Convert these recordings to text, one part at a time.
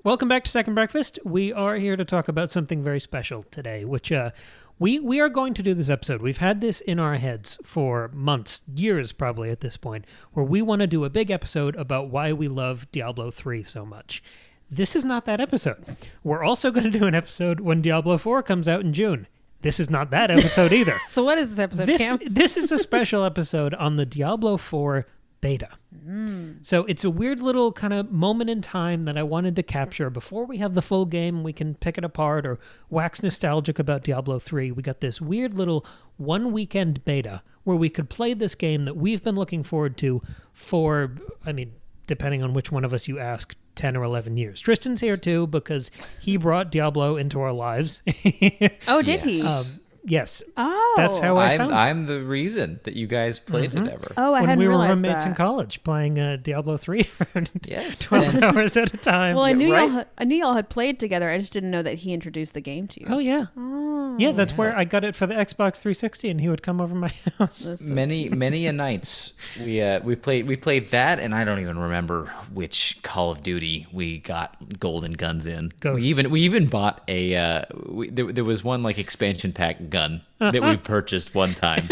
Welcome back to Second Breakfast. We are here to talk about something very special today, which we are going to do this episode. We've had this in our heads for months, years probably at this point, where we want to do a big episode about why we love Diablo III so much. This is not that episode. We're also going to do an episode when Diablo IV comes out in June. This is not that episode either. So what is this episode, Cam? This is a special episode on the Diablo IV beta. So it's a weird little kind of moment in time that I wanted to capture before we have the full game. We can pick it apart or wax nostalgic about Diablo 3. We got this weird little one weekend beta where we could play this game that we've been looking forward to for, I mean, depending on which one of us you ask, 10 or 11 years. Tristan's here too because he brought Diablo into our lives. Oh, did he? Yes. Oh. That's how I found it. I'm the reason that you guys played it ever. Oh, I when hadn't we were realized roommates that. in college playing Diablo 3 for Yes. 12 hours at a time. Well, I knew right. y'all had played together. I just didn't know that he introduced the game to you. Oh, yeah. Yeah, that's where I got it for the Xbox 360, and he would come over my house. Many a nights we played that, and I don't even remember which Call of Duty we got golden guns in. Ghosts. We even bought a there was one like expansion pack gun that we purchased one time.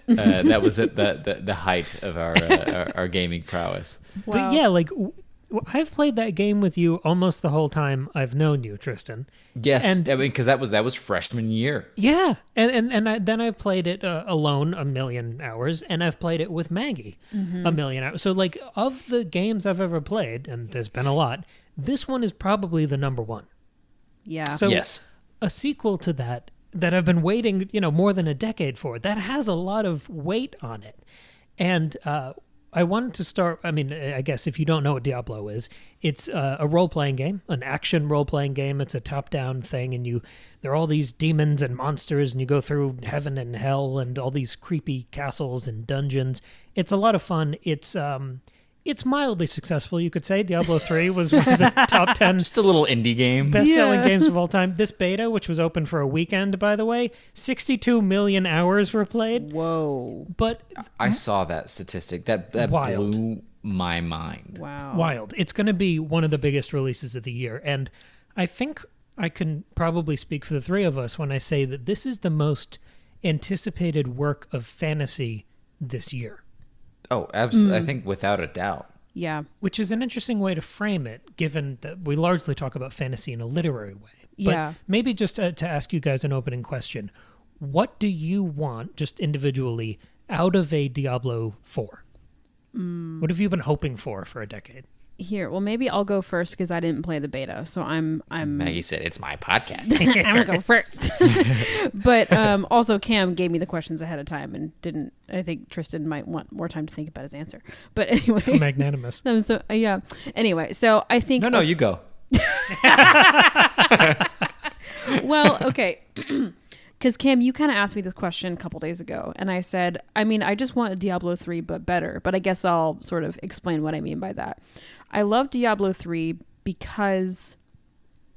That was at the height of our gaming prowess. But yeah, like, I've played that game with you almost the whole time I've known you, Tristan. Yes, And- I mean, because that was freshman year. Yeah, and then I played it alone a million hours, and I've played it with Maggie a million hours. So, like, of the games I've ever played, and there's been a lot, this one is probably the number one. Yeah. So Yes. a sequel to that I've been waiting, more than a decade for, that has a lot of weight on it. And I wanted to start, I mean, I guess if you don't know what Diablo is, it's a role-playing game, an action role-playing game. It's a top-down thing, and there are all these demons and monsters, and you go through heaven and hell and all these creepy castles and dungeons. It's a lot of fun. It's mildly successful, you could say. Diablo 3 was one of the top 10 Just a little indie game. best-selling games of all time. This beta, which was open for a weekend, by the way, 62 million hours were played. Whoa. But I saw that statistic. That Wild. blew my mind. Wow. wild. It's going to be one of the biggest releases of the year. And I think I can probably speak for the three of us when I say that this is the most anticipated work of fantasy this year. Oh, absolutely. I think without a doubt. Yeah. Which is an interesting way to frame it, given that we largely talk about fantasy in a literary way. But Yeah. maybe just to ask you guys an opening question. What do you want, just individually, out of a Diablo 4? What have you been hoping for a decade? Here, well, maybe I'll go first because I didn't play the beta, so I'm Maggie said, "It's my podcast." I'm gonna go first. But also, Cam gave me the questions ahead of time and didn't. I think Tristan might want more time to think about his answer. But anyway, Magnanimous. so yeah. Anyway, so I think No, you go. Well, okay. Because, Cam, you kind of asked me this question a couple days ago, and I said, I mean, I just want a Diablo 3, but better. But I guess I'll sort of explain what I mean by that. I love Diablo 3 because,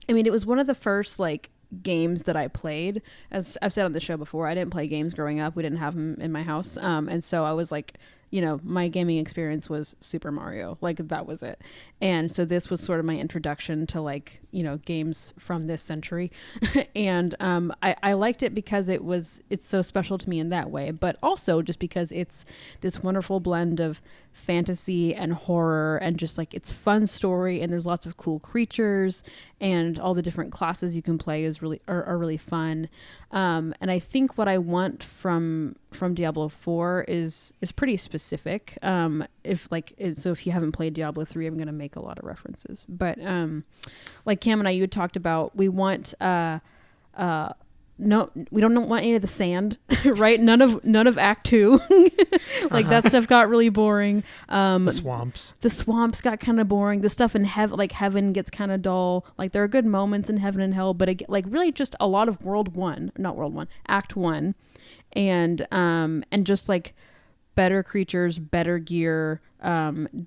I mean, it was one of the first, like, games that I played. As I've said on the show before, I didn't play games growing up. We didn't have them in my house. And so I was like, my gaming experience was Super Mario. Like, that was it. And so this was sort of my introduction to, like, games from this century. And I liked it because it's so special to me in that way, but also just because it's this wonderful blend of fantasy and horror and just like it's fun story, and there's lots of cool creatures, and all the different classes you can play are really fun. And I think what I want from Diablo 4 is pretty specific. If you haven't played Diablo 3, I'm going to make a lot of references. But like Cam and I, you had talked about, we want no, we don't want any of the sand, right? None of Act 2. Like that stuff got really boring. The swamps got kind of boring. The stuff in heaven gets kind of dull. Like there are good moments in heaven and hell, but like really just a lot of Act 1, and just like better creatures, better gear,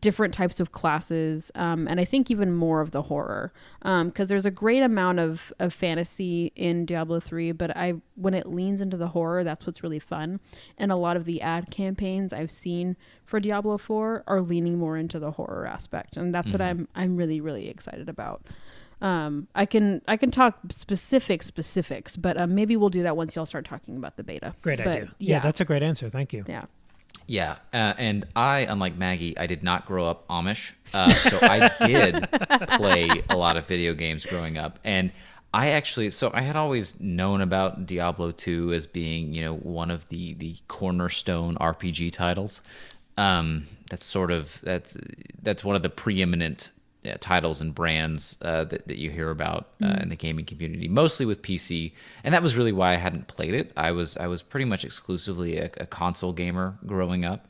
different types of classes, and I think even more of the horror, because there's a great amount of fantasy in Diablo 3, but when it leans into the horror, that's what's really fun. And a lot of the ad campaigns I've seen for Diablo 4 are leaning more into the horror aspect, and that's what I'm really, really excited about. I can talk specifics, but maybe we'll do that once y'all start talking about the beta. Great But, idea. Yeah, that's a great answer. Thank you. yeah. Yeah, and I, unlike Maggie, I did not grow up Amish, so I did play a lot of video games growing up, and I had always known about Diablo II as being, one of the cornerstone RPG titles. That's one of the preeminent titles and brands that you hear about in the gaming community, mostly with PC, and that was really why I hadn't played it. I was pretty much exclusively a console gamer growing up,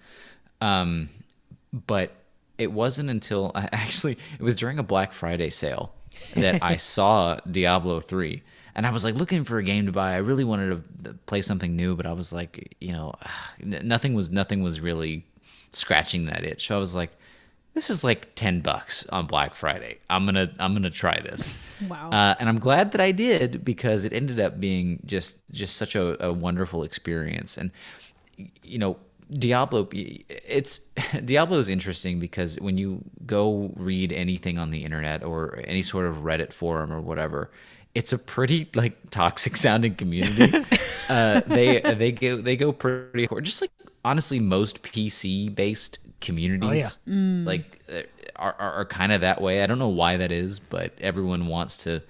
but it wasn't until it was during a Black Friday sale that I saw Diablo 3, and I was like looking for a game to buy. I really wanted to play something new, but I was like, nothing was really scratching that itch. So I was like, this is like $10 on Black Friday. I'm gonna try this. Wow. And I'm glad that I did, because it ended up being just such a wonderful experience. And Diablo is interesting because when you go read anything on the internet or any sort of Reddit forum or whatever, it's a pretty toxic sounding community. They go pretty hard. Just like honestly, most PC based communities are kind of that way. I don't know why that is, but everyone wants to,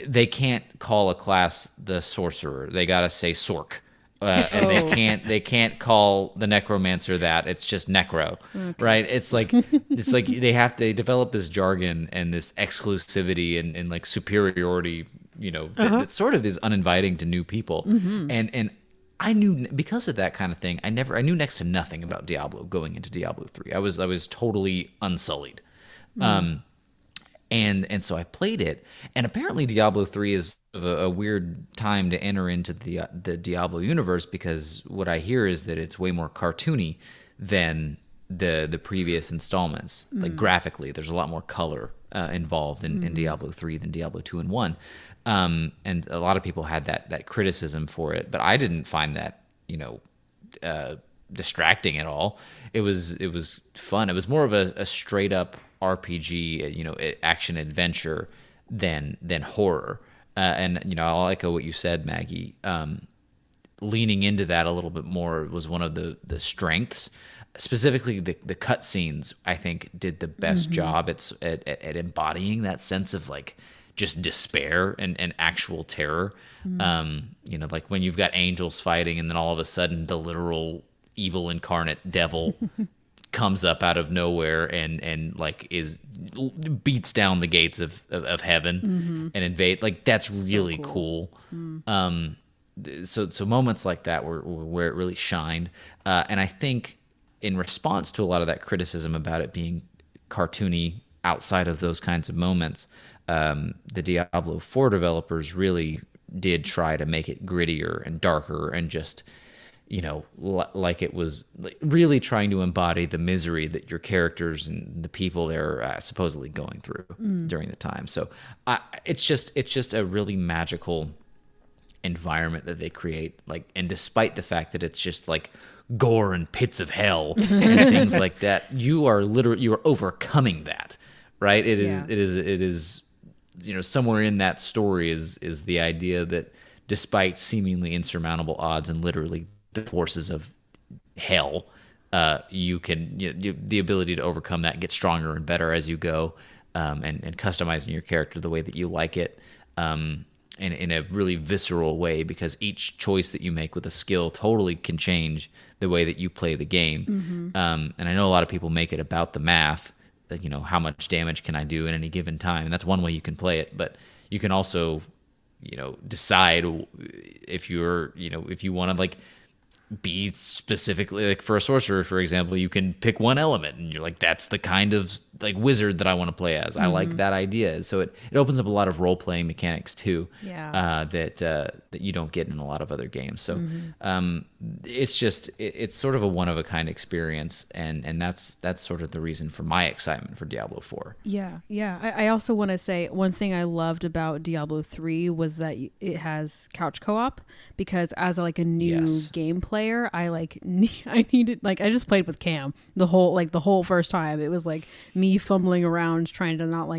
they can't call a class the sorcerer. They gotta say sork. And they can't call the necromancer that. It's just necro, right? It's like they develop this jargon and this exclusivity and superiority, that sort of is uninviting to new people. And I knew, because of that kind of thing, I knew next to nothing about Diablo going into Diablo 3. I was totally unsullied. And so I played it, and apparently Diablo 3 is a weird time to enter into the Diablo universe, because what I hear is that it's way more cartoony than the previous installments. Like graphically, there's a lot more color involved in Diablo 3 than Diablo 2 and 1. And a lot of people had that criticism for it, but I didn't find that, distracting at all. It was fun. It was more of a straight up RPG, action adventure than horror. And I'll echo what you said, Maggie. Leaning into that a little bit more was one of the strengths. Specifically, the cutscenes, I think, did the best job at embodying that sense of just despair and actual terror. Like when you've got angels fighting, and then all of a sudden the literal evil incarnate devil comes up out of nowhere and beats down the gates of heaven and invade. That's really so cool. So moments like that were where it really shined. And I think in response to a lot of that criticism about it being cartoony outside of those kinds of moments, the Diablo IV developers really did try to make it grittier and darker and just, like it was really trying to embody the misery that your characters and the people they're supposedly going through during the time. So it's just a really magical environment that they create. And despite the fact that it's just gore and pits of hell and things like that, you are overcoming that, right? It is somewhere in that story is the idea that despite seemingly insurmountable odds and literally the forces of hell, you can the ability to overcome that, get stronger and better as you go, and customizing your character the way that you like it, in a really visceral way, because each choice that you make with a skill totally can change the way that you play the game. And I know a lot of people make it about the math, how much damage can I do in any given time, and that's one way you can play it. But you can also decide if you want to be specifically, for a sorcerer, for example, you can pick one element and you're that's the kind of wizard that I want to play as. I like that idea. So it opens up a lot of role-playing mechanics too, that you don't get in a lot of other games. So it's sort of a one-of-a-kind experience, and that's sort of the reason for my excitement for Diablo 4. Yeah. I also want to say one thing I loved about Diablo 3 was that it has couch co-op, because as a new game player, I needed, I just played with Cam the whole first time. It was me fumbling around trying to not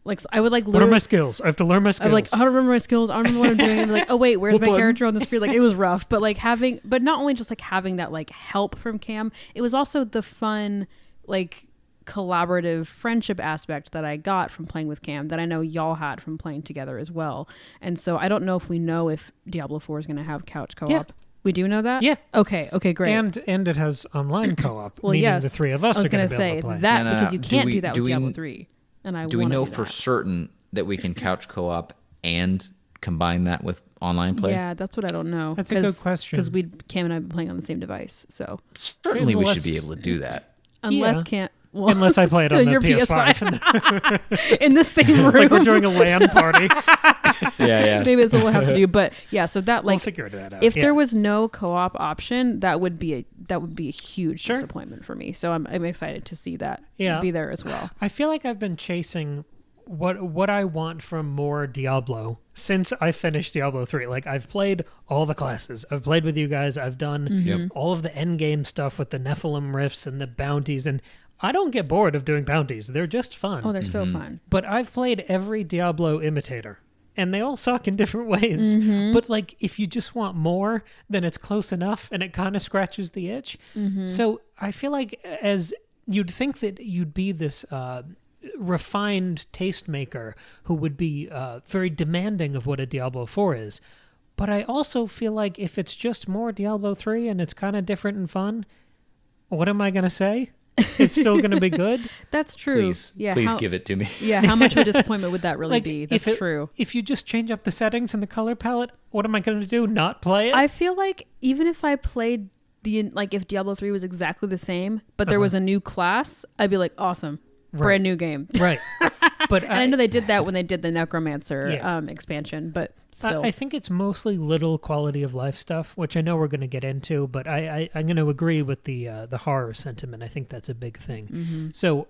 Like I would like what are literally. my skills? I have to learn my skills. I'm like, I don't remember my skills. I don't remember what I'm doing. And like, oh wait, where's my character on the screen? Like it was rough, but like but not only just like having that like help from Cam, it was also the fun like collaborative friendship aspect that I got from playing with Cam that I know y'all had from playing together as well. And so I don't know if we know if Diablo 4 is going to have couch co-op. Yeah. We do know that? Yeah. Okay, great. And it has online co-op, well, meaning yes. the three of us I was are going gonna to be able say to play. that No. because you can't do that do with we- Diablo 3. And I Do we wanna know do for that. certain that we can couch co-op and combine that with online play? Yeah, that's what I don't know. That's a good question. Because Cam and I have been playing on the same device. So Certainly we Unless- should be able to do that. unless Yeah. Cam... Well, Unless I play it on the your PS5. in the same room. Like we're doing a LAN party. Yeah. Maybe that's what we'll have to do. But yeah, so that We'll like figure that out. if Yeah. there was no co-op option, that would be a huge Sure. disappointment for me. So I'm excited to see that Yeah. be there as well. I feel like I've been chasing what I want from more Diablo since I finished Diablo 3. Like I've played all the classes. I've played with you guys. I've done Mm-hmm. all of the end game stuff with the Nephilim rifts and the bounties, and I don't get bored of doing bounties. They're just fun. Oh, they're so fun. But I've played every Diablo imitator, and they all suck in different ways. Mm-hmm. But like, if you just want more, then it's close enough, and it kind of scratches the itch. Mm-hmm. So I feel like as you'd think that you'd be this refined tastemaker who would be very demanding of what a Diablo 4 is. But I also feel like if it's just more Diablo 3 and it's kind of different and fun, what am I going to say? It's still going to be good? That's true. Please give it to me. Yeah, how much of a disappointment would that really be? That's true. If you just change up the settings and the color palette, what am I going to do? Not play it? I feel like even if I played if Diablo 3 was exactly the same, but there was a new class, I'd be like, awesome. Brand new game. Right. But And I know they did that when they did the Necromancer Yeah. expansion, but still. I think it's mostly little quality of life stuff, which I know we're going to get into, but I'm going to agree with the horror sentiment. I think that's a big thing. Mm-hmm. So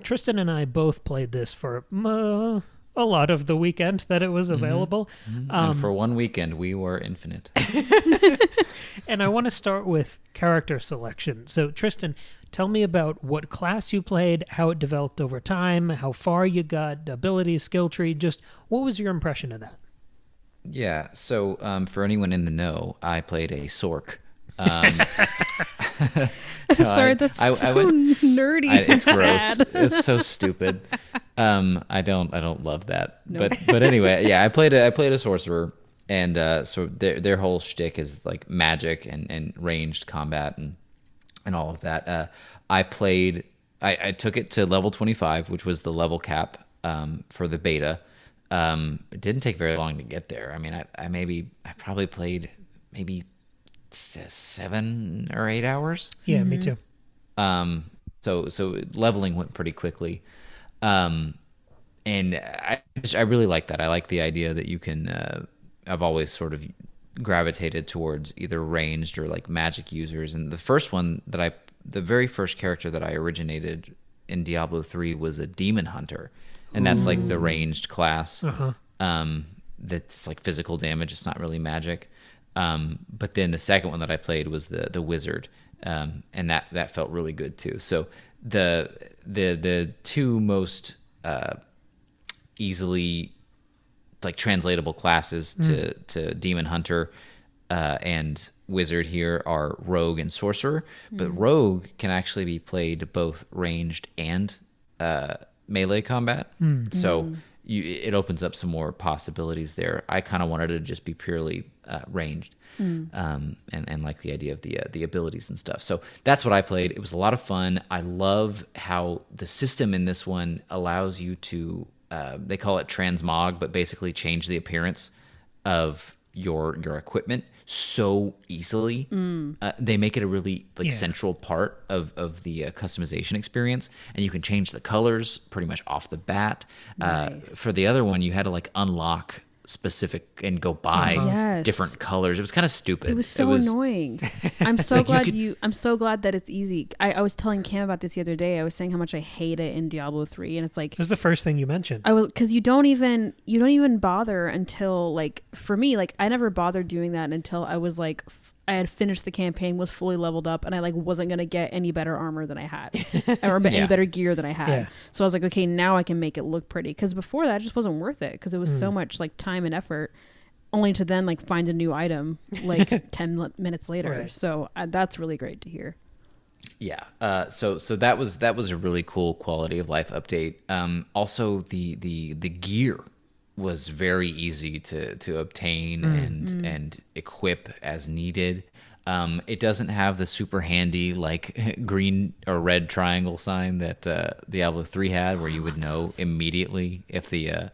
Tristan and I both played this for a lot of the weekend that it was available. And for one weekend, we were infinite. And I want to start with character selection. So Tristan, tell me about what class you played, how it developed over time, how far you got, ability, skill tree, just what was your impression of that? Yeah. So for anyone in the know, I played a Sork. Sorry, that's so nerdy. It's and gross. sad. It's so stupid. I don't love that. No. But anyway, yeah, I played a sorcerer, and so their whole shtick is like magic and ranged combat and all of that. I took it to level 25, which was the level cap for the beta. It didn't take very long to get there. I mean, I probably played maybe 7 or 8 hours. Yeah, me too. So leveling went pretty quickly. And I really like that. I like the idea that you can, I've always sort of gravitated towards either ranged or like magic users. And the very first character that I originated in Diablo 3 was a demon hunter. And that's like the ranged class. That's like physical damage. It's not really magic. But then the second one that I played was the wizard. And that felt really good too. So the two most easily like translatable classes to demon hunter and wizard here are rogue and sorcerer. But rogue can actually be played both ranged and melee combat. So it opens up some more possibilities there. I kind of wanted it to just be purely ranged, and like the idea of the abilities and stuff. So that's what I played. It was a lot of fun. I love how the system in this one allows you to, they call it transmog, but basically change the appearance of your equipment so easily. They make it a really central part of the customization experience, and you can change the colors pretty much off the bat. Nice. For the other one, you had to like unlock specific and go buy Yes. different colors. It was kind of stupid. It was so annoying. I'm so I'm so glad that it's easy. I was telling Cam about this the other day. I was saying how much I hate it in Diablo 3, and it's like It was the first thing you mentioned. because you don't even bother until like for me, like I never bothered doing that until I was like I had finished the campaign, was fully leveled up, and I like wasn't gonna get any better armor than I had, or any better gear than I had. Yeah. So I was like, okay, now I can make it look pretty. Because before that, it just wasn't worth it because it was so much like time and effort, only to then like find a new item like 10 minutes later. Right. So that's really great to hear. Yeah. So that was a really cool quality of life update. Also the gear was very easy to obtain and equip as needed. It doesn't have the super handy like green or red triangle sign that Diablo 3 had, where you would know immediately if the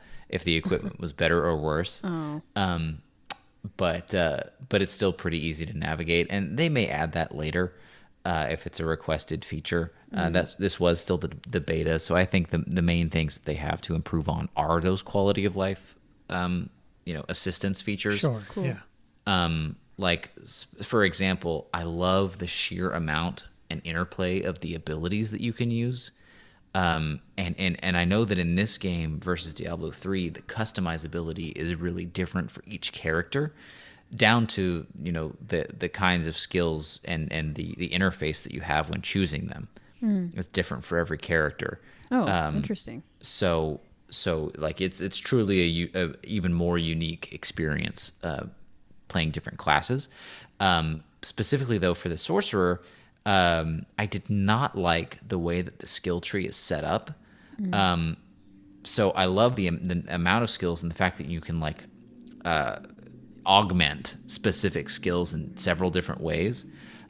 equipment was better or worse. But it's still pretty easy to navigate, and they may add that later if it's a requested feature. This was still the beta, so I think the main things that they have to improve on are those quality of life, assistance features. Sure, Cool. yeah. Like, for example, I love the sheer amount and interplay of the abilities that you can use. And I know that in this game versus Diablo 3, the customizability is really different for each character, down to the kinds of skills and the interface that you have when choosing them. It's different for every character. Oh, interesting. So like it's truly a even more unique experience playing different classes. Specifically though, for the sorcerer, I did not like the way that the skill tree is set up. So I love the amount of skills and the fact that you can like augment specific skills in several different ways.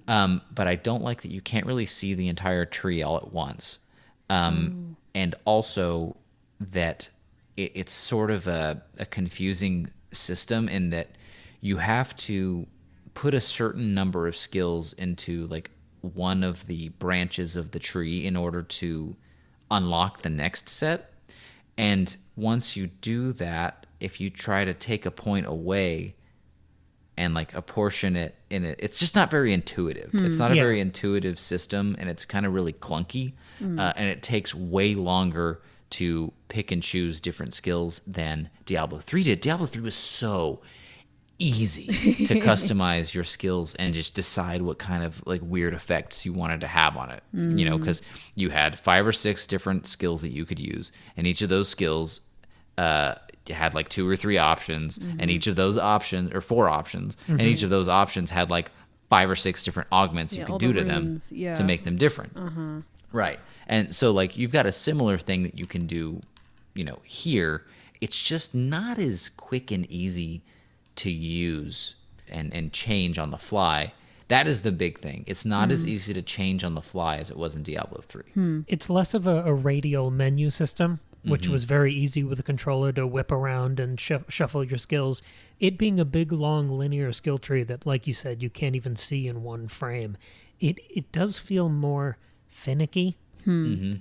But I don't like that you can't really see the entire tree all at once. And also that it's sort of a confusing system in that you have to put a certain number of skills into like one of the branches of the tree in order to unlock the next set. And once you do that, if you try to take a point away and like apportion it in it, it's just not very intuitive. It's not a very intuitive system, and it's kind of really clunky. And it takes way longer to pick and choose different skills than Diablo 3 did. Diablo 3 was so easy to customize your skills and just decide what kind of like weird effects you wanted to have on it. Because you had 5 or 6 different skills that you could use, and each of those skills had like 2 or 3 options, and each of those options, or 4 options, and each of those options had like 5 or 6 different augments you could do to runes, them to make them different. Right. And so like you've got a similar thing that you can do, here. It's just not as quick and easy to use and change on the fly. That is the big thing. It's not as easy to change on the fly as it was in Diablo 3. It's less of a radial menu system, which was very easy with a controller to whip around and shuffle your skills. It being a big, long, linear skill tree that, like you said, you can't even see in one frame, it does feel more finicky.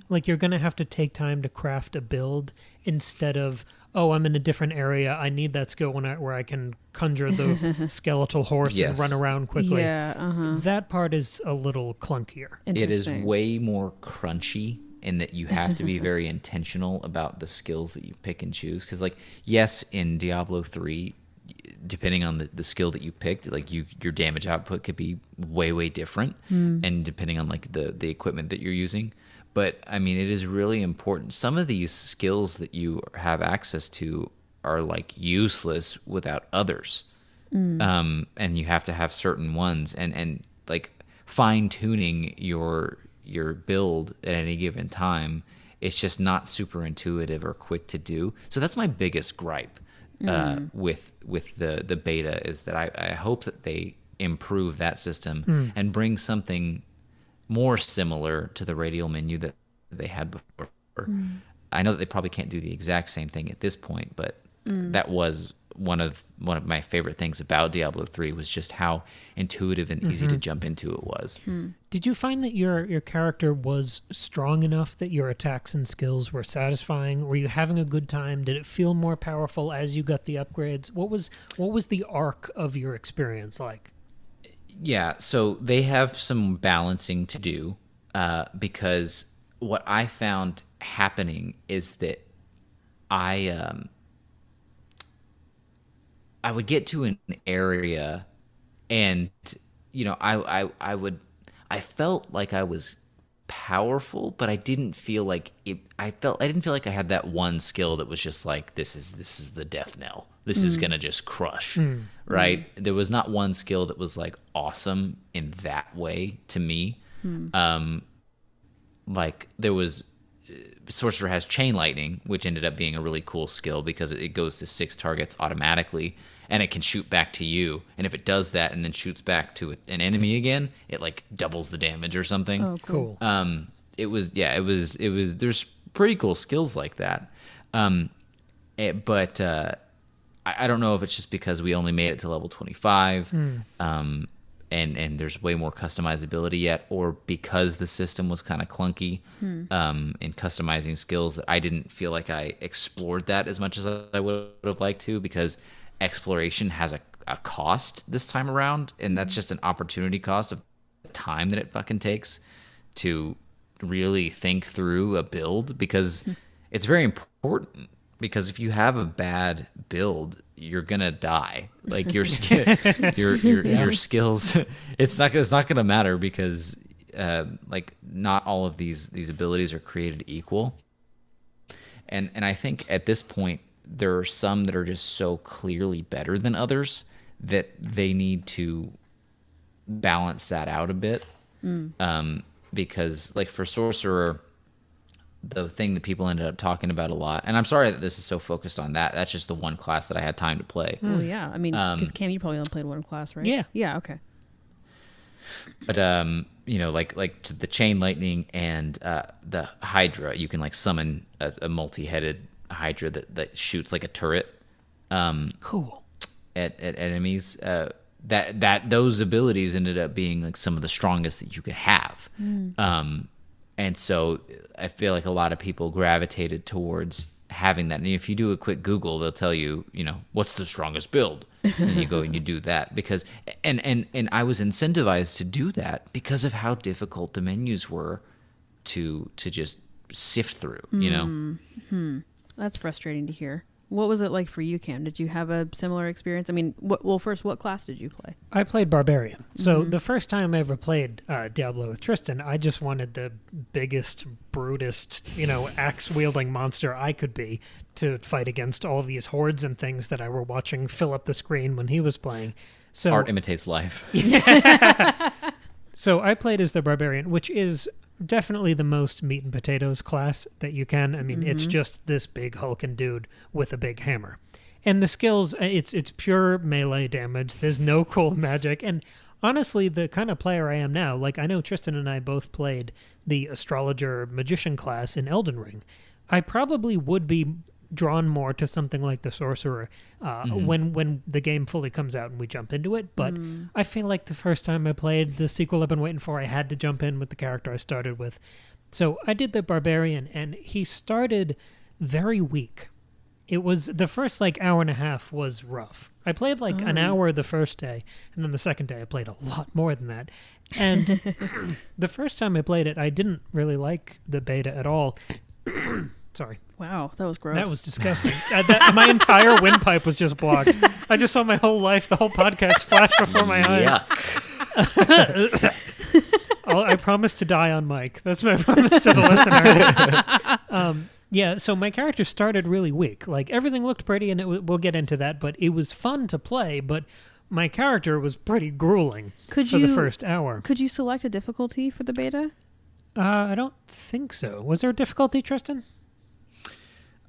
Like you're going to have to take time to craft a build instead of, oh, I'm in a different area. I need that skill where I can conjure the skeletal horse and run around quickly. Yeah, That part is a little clunkier. It is way more crunchy in that you have to be very intentional about the skills that you pick and choose. Because, like, yes, in Diablo 3, depending on the skill that you picked, like your damage output could be way different, and depending on like the equipment that you're using. But I mean, it is really important. Some of these skills that you have access to are like useless without others. And you have to have certain ones, and like fine tuning your build at any given time, it's just not super intuitive or quick to do. So that's my biggest gripe with the beta, is that I hope that they improve that system and bring something more similar to the radial menu that they had before. I know that they probably can't do the exact same thing at this point, but that was one of my favorite things about Diablo 3 was just how intuitive and easy to jump into it was. Did you find that your character was strong enough that your attacks and skills were satisfying? Were you having a good time? Did it feel more powerful as you got the upgrades? What was the arc of your experience like? Yeah, so they have some balancing to do, because what I found happening is that I would get to an area and I felt like I was powerful, but I didn't feel like it. I didn't feel like I had that one skill that was just like, this is the death knell. This is gonna just crush, right? There was not one skill that was like awesome in that way to me. Like there was, Sorcerer has Chain Lightning, which ended up being a really cool skill because it goes to 6 targets automatically, and it can shoot back to you. And if it does that and then shoots back to an enemy again, it like doubles the damage or something. Oh, cool. It was there's pretty cool skills like that. But I don't know if it's just because we only made it to level 25, and there's way more customizability yet, or because the system was kind of clunky in customizing skills, that I didn't feel like I explored that as much as I would have liked to, because exploration has a cost this time around, and that's just an opportunity cost of the time that it fucking takes to really think through a build, because it's very important. Because if you have a bad build, you're gonna die. Like your your skills, it's not gonna matter, because like not all of these abilities are created equal. And I think at this point there are some that are just so clearly better than others that they need to balance that out a bit. Because like for Sorcerer, the thing that people ended up talking about a lot, and I'm sorry that this is so focused on that. That's just the one class that I had time to play. Well, yeah. I mean, because Cam, you probably only played one class, right? Yeah. Yeah. Okay. But like to the Chain Lightning and the Hydra, you can like summon a multi-headed Hydra that shoots like a turret. Cool. At enemies. That those abilities ended up being like some of the strongest that you could have. And so I feel like a lot of people gravitated towards having that. And if you do a quick Google, they'll tell you, what's the strongest build? And you go and you do that because, and I was incentivized to do that because of how difficult the menus were to just sift through, That's frustrating to hear. What was it like for you, Cam? Did you have a similar experience? I mean, first, what class did you play? I played Barbarian. So the first time I ever played Diablo with Tristan, I just wanted the biggest, brutest, axe-wielding monster I could be to fight against all of these hordes and things that I were watching fill up the screen when he was playing. So art imitates life. So I played as the Barbarian, which is definitely the most meat and potatoes class that you can. I mean, it's just this big hulking dude with a big hammer. And the skills, it's pure melee damage. There's no cool magic. And honestly, the kind of player I am now, like I know Tristan and I both played the astrologer magician class in Elden Ring. I probably would be drawn more to something like the sorcerer when the game fully comes out and we jump into it. But I feel like the first time I played the sequel I've been waiting for, I had to jump in with the character I started with. So I did the Barbarian, and he started very weak. It was the first hour and a half was rough. I played an hour the first day, and then the second day I played a lot more than that. And the first time I played it, I didn't really like the beta at all. Sorry. Wow, that was gross. That was disgusting. My entire windpipe was just blocked. I just saw my whole life, the whole podcast flash before my eyes. I promise to die on mic. That's my promise to the listener. So my character started really weak. Like, everything looked pretty, and we'll get into that, but it was fun to play, but my character was pretty grueling for the first hour. Could you select a difficulty for the beta? I don't think so. Was there a difficulty, Tristan?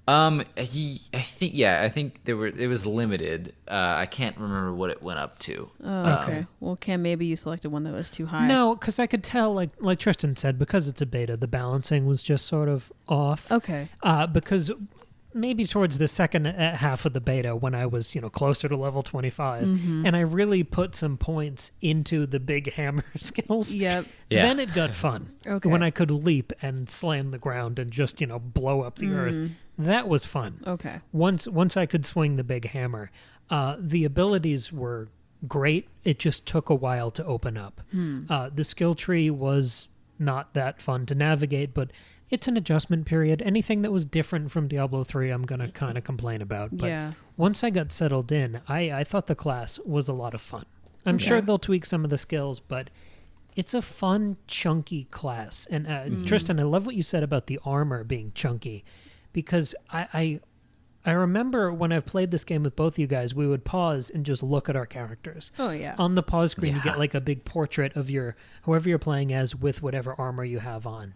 I think it was limited. I can't remember what it went up to. Oh, okay. Well, Cam, maybe you selected one that was too high. No, because I could tell, like Tristan said, because it's a beta, the balancing was just sort of off. Okay. Because maybe towards the second half of the beta, when I was closer to level 25, and I really put some points into the big hammer skills. Yep. Yeah. Then it got fun. Okay. When I could leap and slam the ground and just blow up the earth. That was fun. Okay. Once I could swing the big hammer, the abilities were great. It just took a while to open up. The skill tree was not that fun to navigate, but it's an adjustment period. Anything that was different from Diablo III, I'm going to kind of complain about. But once I got settled in, I thought the class was a lot of fun. I'm sure they'll tweak some of the skills, but it's a fun, chunky class. And Tristan, I love what you said about the armor being chunky, because I remember when I've played this game with both you guys, we would pause and just look at our characters. Oh, yeah. On the pause screen, you get like a big portrait of whoever you're playing as with whatever armor you have on.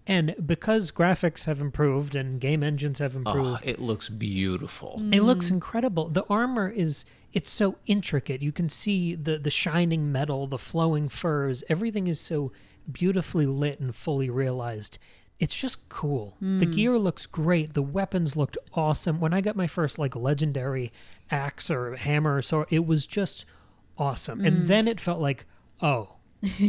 And because graphics have improved and game engines have improved, it looks beautiful. It looks incredible. The armor it's so intricate. You can see the shining metal, the flowing furs. Everything is so beautifully lit and fully realized. It's just cool. The gear looks great. The weapons looked awesome. When I got my first like legendary axe or hammer or sword, it was just awesome. And then it felt like, oh,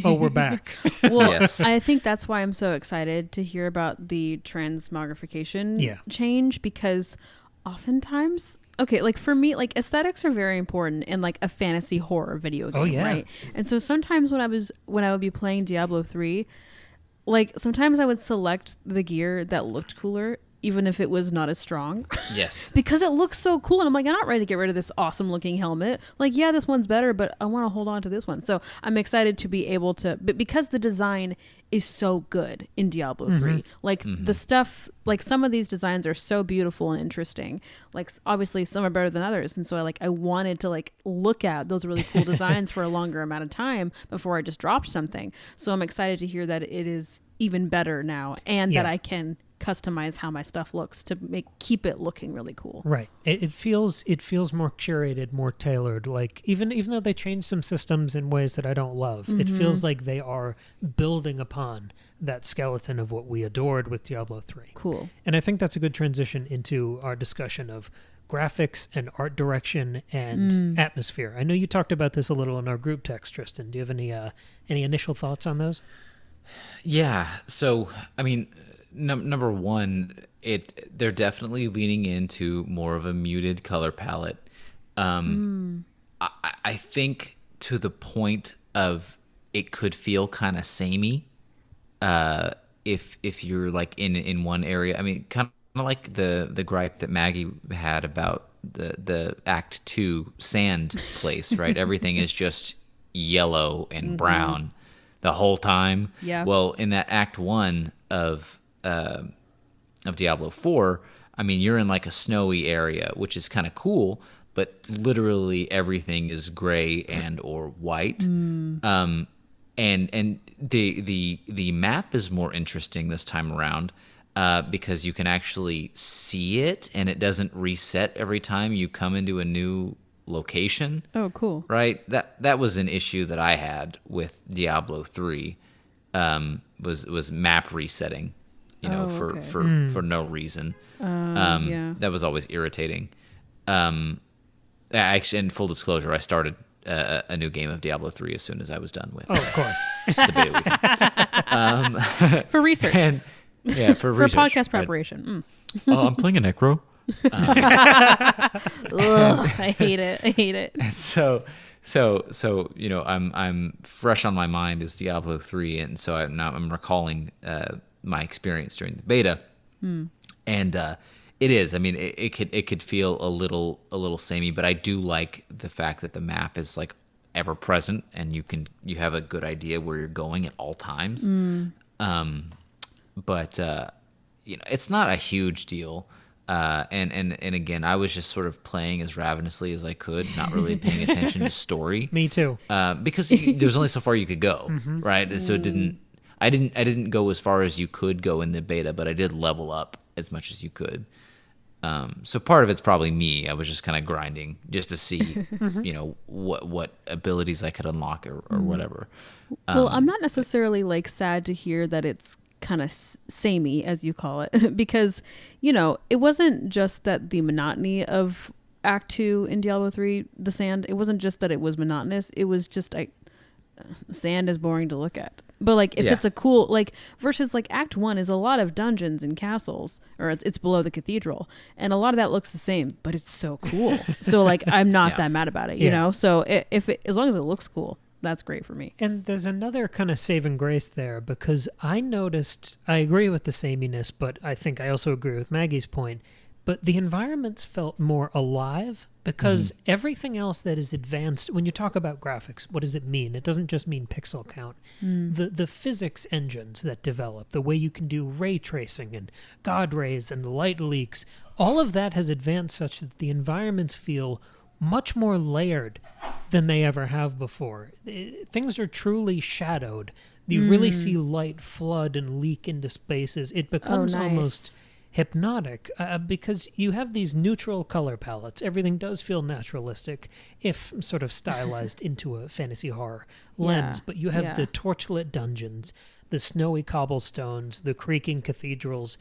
we're back. Well, Yes. I think that's why I'm so excited to hear about the transmogrification change, because oftentimes, okay, like for me, like aesthetics are very important in like a fantasy horror video game, right? And so sometimes when I would be playing Diablo 3, like sometimes I would select the gear that looked cooler, even if it was not as strong. Yes. Because it looks so cool. And I'm like, I'm not ready to get rid of this awesome looking helmet. Like, yeah, this one's better, but I want to hold on to this one. So I'm excited to be able to, but because the design is so good in Diablo 3, like the stuff, like some of these designs are so beautiful and interesting. Like obviously some are better than others. And so I wanted to like look at those really cool designs for a longer amount of time before I just dropped something. So I'm excited to hear that it is even better now, and that I can customize how my stuff looks to keep it looking really cool. Right. It feels more curated, more tailored. Like even though they changed some systems in ways that I don't love, it feels like they are building upon that skeleton of what we adored with Diablo 3. Cool. And I think that's a good transition into our discussion of graphics and art direction and atmosphere. I know you talked about this a little in our group text, Tristan. Do you have any initial thoughts on those? Yeah. So, I mean, number one, they're definitely leaning into more of a muted color palette. I think to the point of it could feel kind of samey if you're like in one area. I mean, kind of like the gripe that Maggie had about the Act 2 sand place, right? Everything is just yellow and brown the whole time. Yeah. Well, in that Act 1 of Diablo 4, I mean, you're in like a snowy area, which is kind of cool, but literally everything is gray and or white. And the map is more interesting this time around because you can actually see it, and it doesn't reset every time you come into a new location. Oh, cool. Right? That was an issue that I had with Diablo 3. Was map resetting, for no reason. That was always irritating. Actually, in full disclosure, I started a new game of Diablo 3 as soon as I was done with. Oh, of course. The beta weekend. For research. For For research. podcast preparation. Oh, I'm playing a Necro. Ugh, I hate it. And so I'm fresh on my mind is Diablo 3, and so I'm recalling my experience during the beta, and it is. I mean, it could feel a little samey, but I do like the fact that the map is like ever present, and you have a good idea where you're going at all times. But it's not a huge deal. And again, I was just sort of playing as ravenously as I could, not really paying attention to story. Me too. Because there's only so far you could go, right? So I didn't go as far as you could go in the beta, but I did level up as much as you could. So part of it's probably me. I was just kind of grinding just to see, what abilities I could unlock or whatever. Well, I'm not necessarily like sad to hear that it's kind of samey, as you call it, because it wasn't just that the monotony of Act 2 in Diablo 3, the sand, it wasn't just that it was monotonous, it was just like sand is boring to look at. But like if it's a cool, like versus like Act 1 is a lot of dungeons and castles, or it's below the cathedral, and a lot of that looks the same, but it's so cool. So like I'm not that mad about it, so as long as it looks cool, that's great for me. And there's another kind of saving grace there, because I noticed, I agree with the sameness, but I think I also agree with Maggie's point. but the environments felt more alive because everything else that is advanced, when you talk about graphics, what does it mean? It doesn't just mean pixel count. The physics engines that develop, the way you can do ray tracing and God rays and light leaks, all of that has advanced such that the environments feel much more layered than they ever have before. Things are truly shadowed. You really see light flood and leak into spaces. It becomes almost hypnotic because you have these neutral color palettes. Everything does feel naturalistic if sort of stylized into a fantasy horror lens. But you have the torchlit dungeons, the snowy cobblestones, the creaking cathedrals.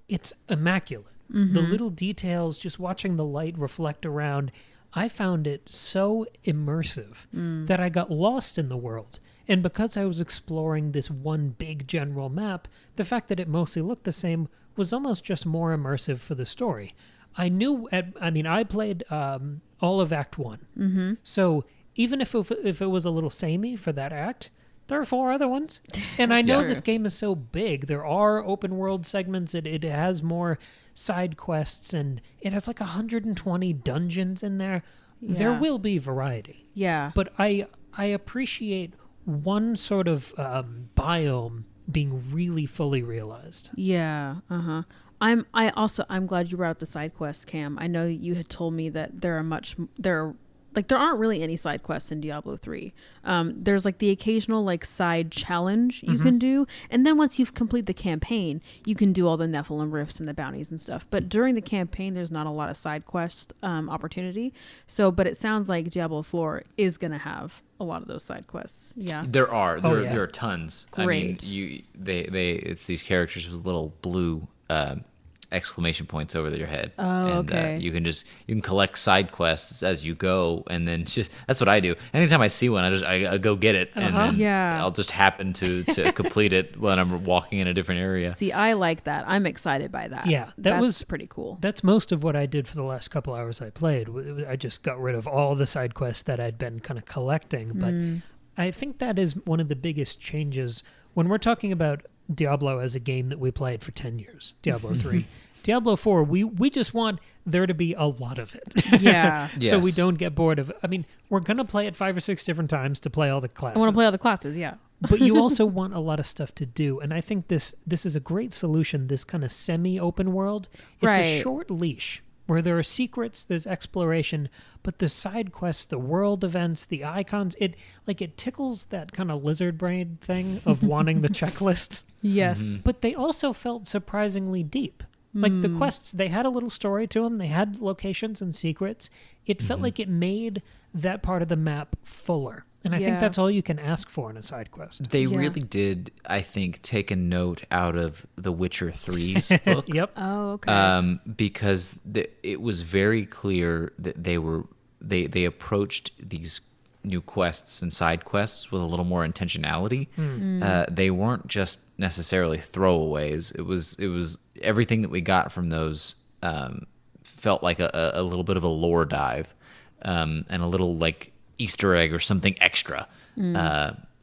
It's immaculate. The little details, just watching the light reflect around, I found it so immersive that I got lost in the world. And because I was exploring this one big general map, the fact that it mostly looked the same was almost just more immersive for the story. I played all of Act 1. So even if it was a little samey for that act, there are 4 other ones. And I know this game is so big. There are open world segments. It has more side quests, and it has like 120 dungeons in there. Yeah. There will be variety. Yeah. But I appreciate one sort of biome being really fully realized. Yeah. I'm glad you brought up the side quests, Cam. I know you had told me that there aren't really any side quests in Diablo 3. There's like the occasional like side challenge you can do, and then once you've completed the campaign, you can do all the Nephilim rifts and the bounties and stuff. But during the campaign, there's not a lot of side quest opportunity. But it sounds like Diablo 4 is gonna have a lot of those side quests. Yeah, there are tons. Great. I mean, it's these characters with little blue exclamation points over your head. Okay. You can collect side quests as you go, and then that's what I do. Anytime I see one, I go get it, and then I'll just happen to complete it when I'm walking in a different area. See, I like that. I'm excited by that. Yeah, that's pretty cool. That's most of what I did for the last couple hours I played. I just got rid of all the side quests that I'd been kind of collecting, but I think that is one of the biggest changes when we're talking about Diablo as a game that we played for 10 years, Diablo 3. Diablo 4, we just want there to be a lot of it. Yeah. So we don't get bored of it. I mean, we're going to play it 5 or 6 different times to play all the classes. I want to play all the classes, yeah. But you also want a lot of stuff to do. And I think this is a great solution, this kind of semi-open world. It's a short leash where there are secrets, there's exploration, but the side quests, the world events, the icons, it tickles that kind of lizard brain thing of wanting the checklists. Yes. But they also felt surprisingly deep. Like the quests, they had a little story to them. They had locations and secrets. It felt like it made that part of the map fuller. And I think that's all you can ask for in a side quest. They really did, I think, take a note out of The Witcher 3's book. Yep. Oh, okay. Because it was very clear that they approached these new quests and side quests with a little more intentionality. They weren't just necessarily throwaways. It was everything that we got from those felt like a little bit of a lore dive, and a little like Easter egg or something extra,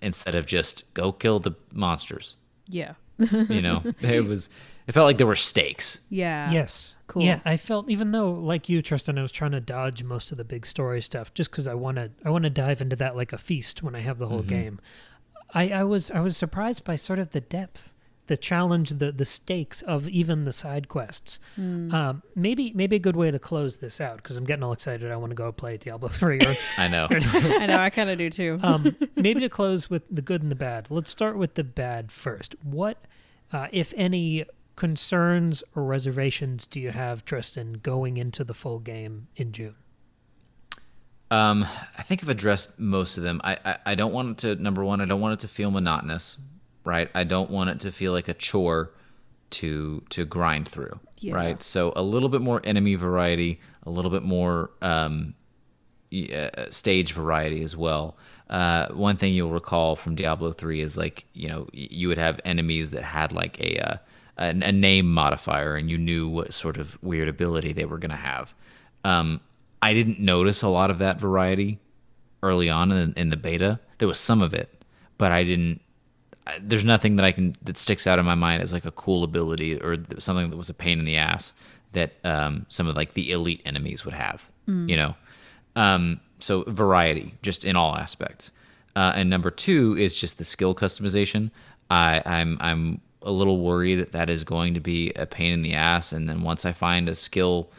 instead of just go kill the monsters. Yeah. It felt like there were stakes. Yeah. Yes. Cool. Yeah, I felt, even though, like you, Tristan, I was trying to dodge most of the big story stuff just because I want to dive into that like a feast when I have the whole game. I was surprised by sort of the depth, the challenge, the stakes of even the side quests. Maybe a good way to close this out, because I'm getting all excited. I want to go play Diablo 3. I know. I know. I kind of do too. Maybe to close with the good and the bad. Let's start with the bad first. What, if any, concerns or reservations do you have, Tristan, going into the full game in June? I think I've addressed most of them. I don't want it to, number one, I don't want it to feel monotonous, right? I don't want it to feel like a chore to grind through, right? So a little bit more enemy variety, a little bit more stage variety as well. One thing you'll recall from Diablo 3 is you would have enemies that had like a name modifier, and you knew what sort of weird ability they were going to have. I didn't notice a lot of that variety early on in the beta. There was some of it, but I didn't. There's nothing that sticks out in my mind as like a cool ability or something that was a pain in the ass that some of like the elite enemies would have, you know? So variety, just in all aspects. And number 2 is just the skill customization. I'm a little worried that is going to be a pain in the ass. And then once I find a skill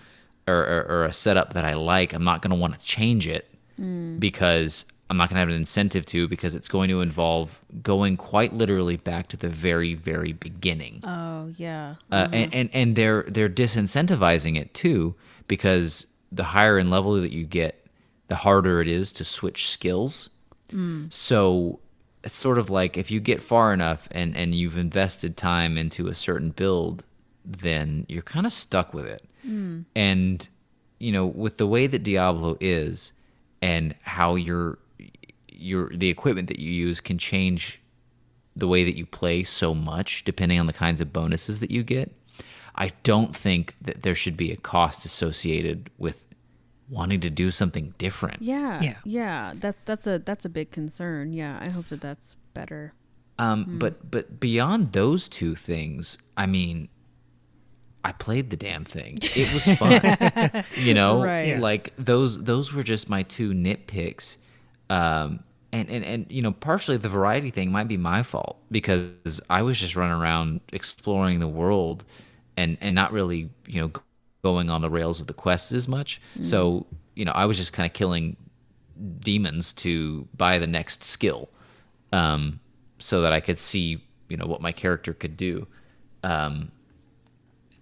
or a setup that I like, I'm not going to want to change it because I'm not going to have an incentive to, because it's going to involve going quite literally back to the very, very beginning. Oh, yeah. And they're disincentivizing it too, because the higher in level that you get, the harder it is to switch skills. So it's sort of like if you get far enough and you've invested time into a certain build, then you're kind of stuck with it. And, you know, with the way that Diablo is and how the equipment that you use can change the way that you play so much depending on the kinds of bonuses that you get, I don't think that there should be a cost associated with wanting to do something different. Yeah. That's a big concern. Yeah, I hope that's better. But beyond those two things, I mean, I played the damn thing. It was fun. You know, Right. like those were just my 2 nitpicks. And you know, partially the variety thing might be my fault because I was just running around exploring the world and not really, you know, going on the rails of the quests as much. So, you know, I was just kind of killing demons to buy the next skill, so that I could see, you know, what my character could do.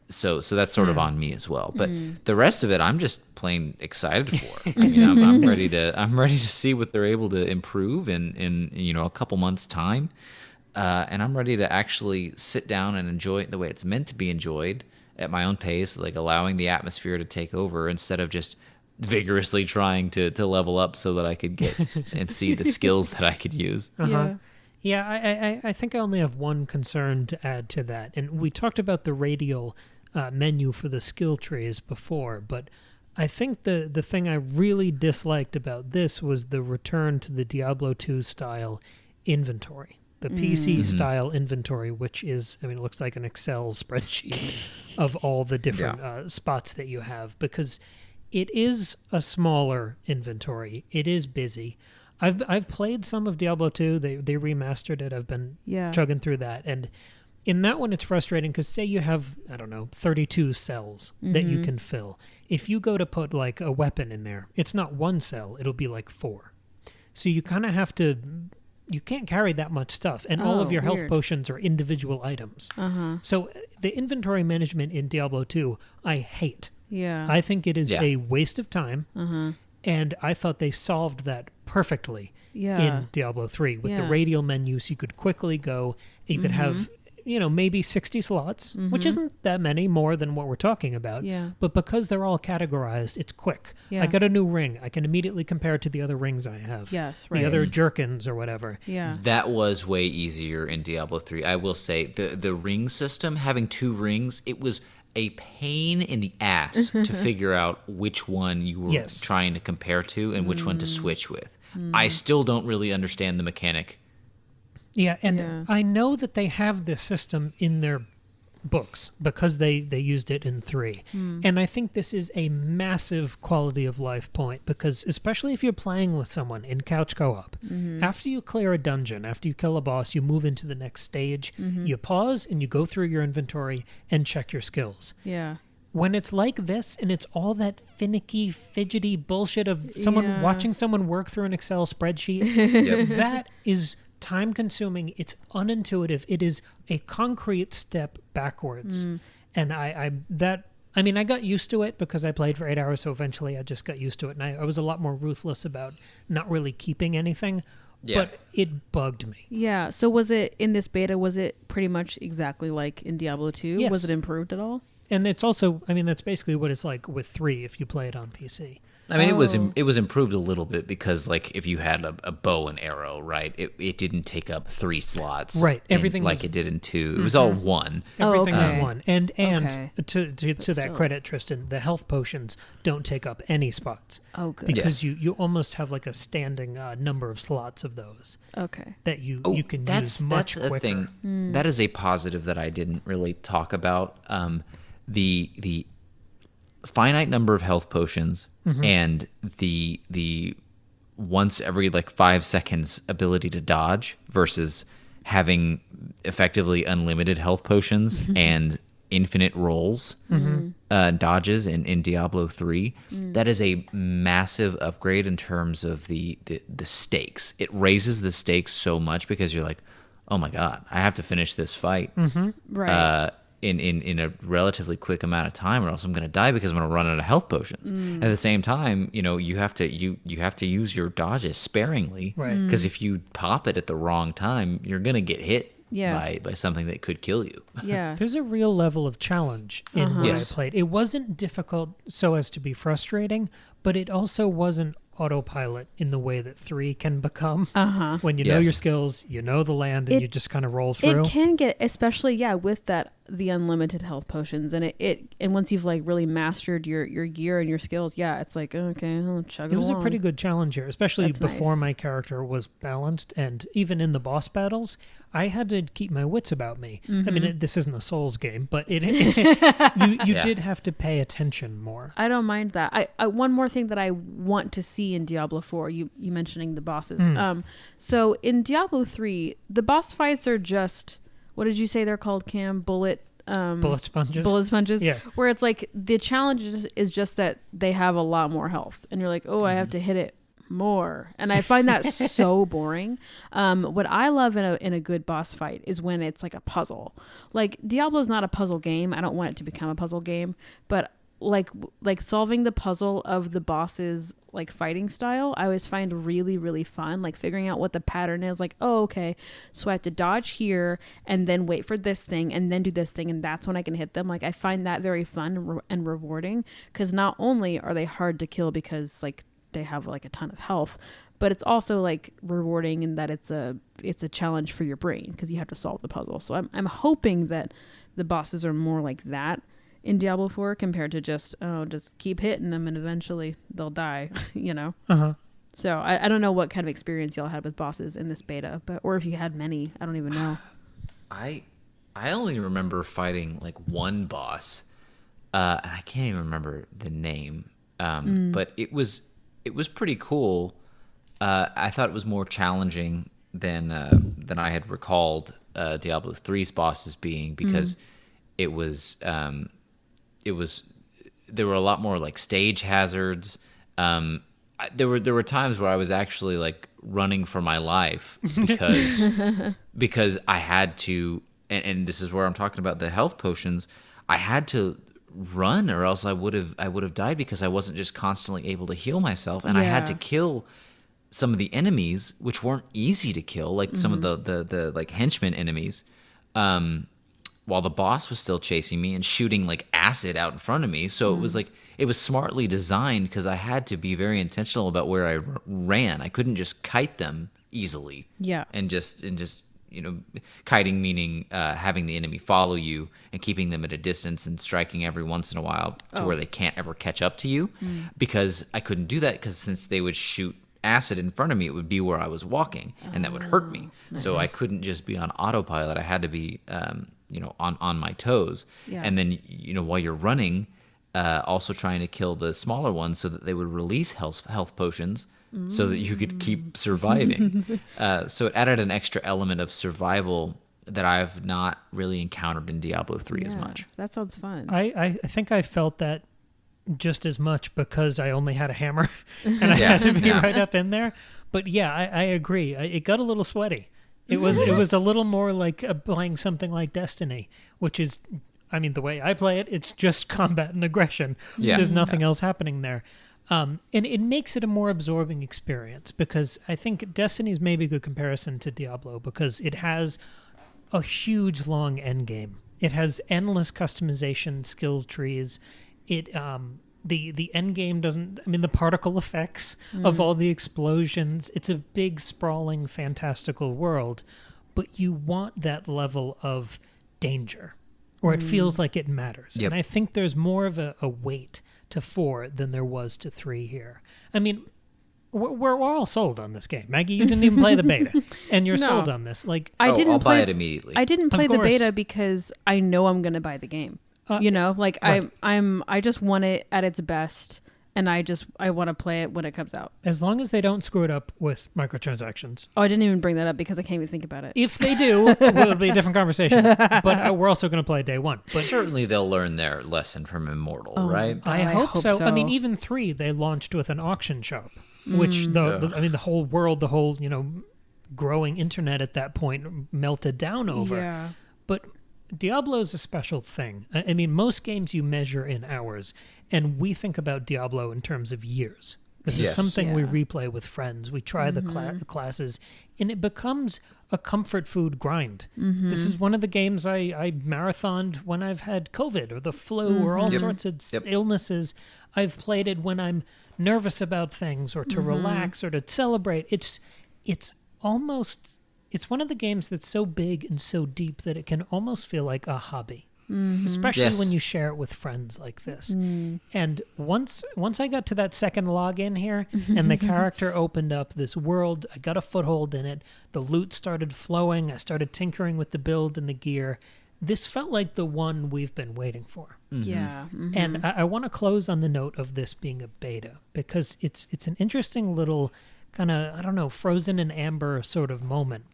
So that's sort of on me as well. But the rest of it, I'm just plain excited for. I mean, I'm ready to see what they're able to improve in you know, a couple months' time, and I'm ready to actually sit down and enjoy it the way it's meant to be enjoyed at my own pace, like allowing the atmosphere to take over instead of just vigorously trying to level up so that I could get and see the skills that I could use. Yeah, I think I only have one concern to add to that. And we talked about the radial menu for the skill trees before, but I think the thing I really disliked about this was the return to the Diablo II style inventory. The PC style inventory, which is, I mean, it looks like an Excel spreadsheet of all the different spots that you have, because it is a smaller inventory. It is busy. I've played some of Diablo 2. They remastered it. I've been chugging through that. And in that one, it's frustrating because say you have, I don't know, 32 cells that you can fill. If you go to put like a weapon in there, it's not 1 cell. It'll be like 4. So you kind of have to... You can't carry that much stuff, and all of your health potions are individual items. So the inventory management in Diablo 2, I hate. Yeah. I think it is a waste of time, and I thought they solved that perfectly in Diablo 3. With the radial menus, you could quickly go, you could have, you know, maybe 60 slots, which isn't that many more than what we're talking about. Yeah. But because they're all categorized, it's quick. Yeah. I got a new ring. I can immediately compare it to the other rings I have. Yes, right. The other jerkins or whatever. Yeah. That was way easier in Diablo 3. I will say the ring system, having 2 rings, it was a pain in the ass to figure out which one you were trying to compare to and which one to switch with. I still don't really understand the mechanic. Yeah, and I know that they have this system in their books because they used it in 3. And I think this is a massive quality of life point because especially if you're playing with someone in couch co-op, after you clear a dungeon, after you kill a boss, you move into the next stage, you pause and you go through your inventory and check your skills. Yeah. When it's like this and it's all that finicky, fidgety bullshit of someone watching someone work through an Excel spreadsheet, that is time consuming. It's unintuitive. It is a concrete step backwards. And I got used to it because I played for 8 hours. So eventually I just got used to it. And I was a lot more ruthless about not really keeping anything, but it bugged me. Yeah. So was it in this beta, was it pretty much exactly like in Diablo 2? Yes. Was it improved at all? And it's also, I mean, that's basically what it's like with 3 if you play it on PC. I mean, it was improved a little bit because, like, if you had a bow and arrow, right, it didn't take up 3 slots, right? Everything like it did in 2. It was all 1. Everything is 1, and Okay. to that credit, Tristan, the health potions don't take up any spots. Oh, good. Because you almost have like a standing number of slots of those. Okay. That you can use much that's quicker. a thing. That is a positive that I didn't really talk about. The finite number of health potions and the once every like 5 seconds ability to dodge versus having effectively unlimited health potions and infinite rolls, dodges in Diablo 3, that is a massive upgrade in terms of the stakes. It raises the stakes so much because you're like, oh my God, I have to finish this fight. Right. In a relatively quick amount of time, or else I'm going to die because I'm going to run out of health potions. At the same time, you have to use your dodges sparingly, Right. Because if you pop it at the wrong time, you're going to get hit by something that could kill you. Yeah. There's a real level of challenge in what Yes. I played. It wasn't difficult so as to be frustrating, but it also wasn't autopilot in the way that 3 can become. When you know Yes. your skills, you know the land, and you just kind of roll through. It can get, especially with the unlimited health potions, and and once you've like really mastered your gear and your skills, it's like, okay, I'll chug it It was along. a pretty good challenge here, especially That's before nice. my character was balanced, and even in the boss battles, I had to keep my wits about me. I mean, this isn't a Souls game, but you Yeah. did have to pay attention more. I don't mind that. I one more thing that I want to see in Diablo 4, you mentioning the bosses. So in Diablo 3, the boss fights are just, what did you say they're called, Cam? Bullet Sponges. Bullet sponges. Yeah. Where it's like the challenge is just that they have a lot more health, and you're like, oh, I have to hit it more, and I find that so boring. What I love in a good boss fight is when it's like a puzzle. Like Diablo's not a puzzle game. I don't want it to become a puzzle game, but like solving the puzzle of the boss's like fighting style, I always find really, really fun. Like figuring out what the pattern is. Like, oh, okay, so I have to dodge here and then wait for this thing and then do this thing, and that's when I can hit them. Like I find that very fun and rewarding, because not only are they hard to kill because like they have like a ton of health, but it's also like rewarding in that it's a challenge for your brain because you have to solve the puzzle. So I'm hoping that the bosses are more like that in Diablo 4 compared to just keep hitting them and eventually they'll die, So I don't know what kind of experience y'all had with bosses in this beta, or if you had many. I don't even know. I only remember fighting like one boss, and I can't even remember the name. But it was pretty cool. I thought it was more challenging than I had recalled Diablo 3's bosses being, because it was there were a lot more like stage hazards. There were times where I was actually like running for my life because I had to, and this is where I'm talking about the health potions. I had to run, or else I would have died, because I wasn't just constantly able to heal myself, and I had to kill some of the enemies, which weren't easy to kill, like some of the like henchmen enemies, while the boss was still chasing me and shooting like acid out in front of me. So it was smartly designed, because I had to be very intentional about where I ran. I couldn't just kite them easily. Yeah. And just kiting meaning having the enemy follow you and keeping them at a distance and striking every once in a while to where they can't ever catch up to you, because I couldn't do that, because since they would shoot acid in front of me, it would be where I was walking, and that would hurt me. Nice. So I couldn't just be on autopilot. I had to be on my toes. Yeah. And then while you're running, also trying to kill the smaller ones so that they would release health potions, so that you could keep surviving. So it added an extra element of survival that I've not really encountered in Diablo 3 as much. That sounds fun. I think I felt that just as much because I only had a hammer and I had to be right up in there. But yeah, I agree. It got a little sweaty. It was a little more like playing something like Destiny, which is, I mean, the way I play it, it's just combat and aggression. Yeah. There's nothing else happening there. And it makes it a more absorbing experience, because I think Destiny's maybe a good comparison to Diablo, because it has a huge, long end game. It has endless customization, skill trees. It the end game doesn't. I mean, the particle effects of all the explosions. It's a big, sprawling, fantastical world, but you want that level of danger, or it feels like it matters. Yep. And I think there's more of a weight to 4 than there was to 3 here. I mean, we're all sold on this game. Maggie, you didn't even play the beta, and you're No. sold on this. Like, I didn't I'll play buy it immediately. I didn't play the course. beta because I know I'm going to buy the game. You know, like I just want it at its best, and I want to play it when it comes out. As long as they don't screw it up with microtransactions. Oh, I didn't even bring that up because I can't even think about it. If they do, it'll be a different conversation. But we're also going to play day one. But Certainly they'll learn their lesson from Immortal, right? I hope so. I mean, even 3, they launched with an auction shop, which the whole world, the whole, growing internet at that point melted down over. Yeah. But Diablo is a special thing. I mean, most games you measure in hours, and we think about Diablo in terms of years. This is something we replay with friends. We try the classes, and it becomes a comfort food grind. This is one of the games I marathoned when I've had COVID or the flu or all sorts of illnesses. I've played it when I'm nervous about things or to relax or to celebrate. It's one of the games that's so big and so deep that it can almost feel like a hobby, especially when you share it with friends like this. And once I got to that second login here and the character opened up this world, I got a foothold in it, the loot started flowing, I started tinkering with the build and the gear. This felt like the one we've been waiting for. Yeah. And I want to close on the note of this being a beta because it's an interesting little kind of, I don't know, frozen in amber sort of moment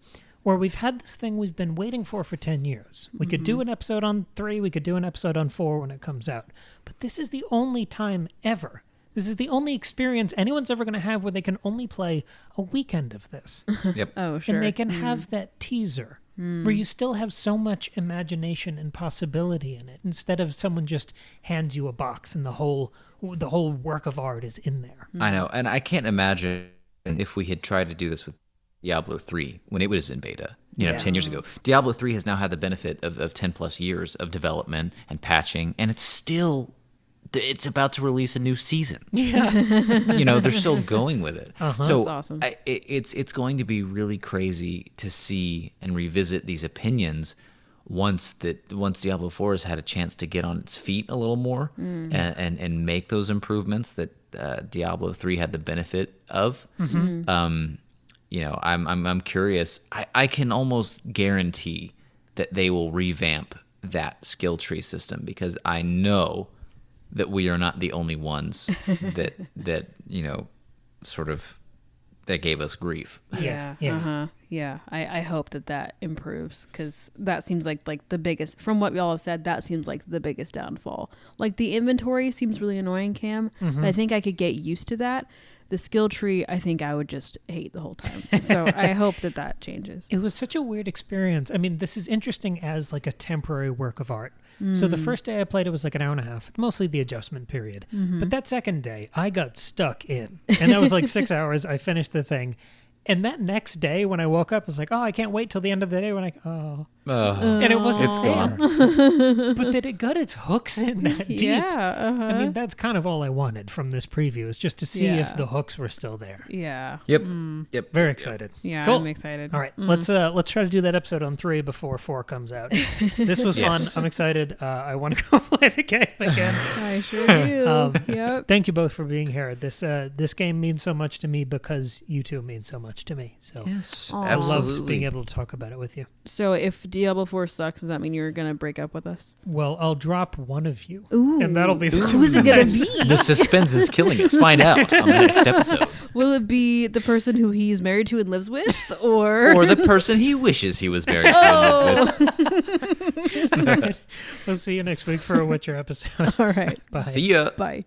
where we've had this thing we've been waiting for 10 years. We could do an episode on 3, we could do an episode on 4 when it comes out. But this is the only time ever. This is the only experience anyone's ever going to have where they can only play a weekend of this. Yep. Oh, sure. And they can have that teaser where you still have so much imagination and possibility in it instead of someone just hands you a box and the whole work of art is in there. I know. And I can't imagine if we had tried to do this with Diablo 3 when it was in beta, 10 years ago. Diablo 3 has now had the benefit of 10 plus years of development and patching, and it's about to release a new season. Yeah. They're still going with it. So That's awesome. It's going to be really crazy to see and revisit these opinions once Diablo 4 has had a chance to get on its feet a little more and make those improvements that Diablo 3 had the benefit of. I'm curious. I can almost guarantee that they will revamp that skill tree system because I know that we are not the only ones that that gave us grief. Yeah. I hope that improves because that seems like the biggest, from what we all have said, that seems like the biggest downfall. Like the inventory seems really annoying, Cam. But I think I could get used to that. The skill tree, I think I would just hate the whole time. So I hope that changes. It was such a weird experience. I mean, this is interesting as like a temporary work of art. So the first day I played, it was like an hour and a half, mostly the adjustment period. But that second day, I got stuck in. And that was like 6 hours. I finished the thing. And that next day when I woke up, I was like, oh, I can't wait till the end of the day when and it wasn't It's there. gone. But that it got its hooks in that deep. Yeah. I mean, that's kind of all I wanted from this preview is just to see if the hooks were still there. Yeah. Yep. Very excited. Yeah, Cool. I'm excited. All right, let's try to do that episode on 3 before 4 comes out. This was Yes. fun. I'm excited. I want to go play the game again. I sure do. Yep. Thank you both for being here. This game means so much to me because you two mean so much to me. So Yes, Aw. I loved absolutely. being able to talk about it with you. So if Diablo 4 sucks, does that mean you're going to break up with us? Well, I'll drop one of you, Ooh. and that'll be the Who's it going to be? The suspense is killing us. Find out on the next episode. Will it be the person who he's married to and lives with? Or Or the person he wishes he was married to. and lived with. All right. We'll see you next week for a Witcher episode. All right. Bye. See ya. Bye.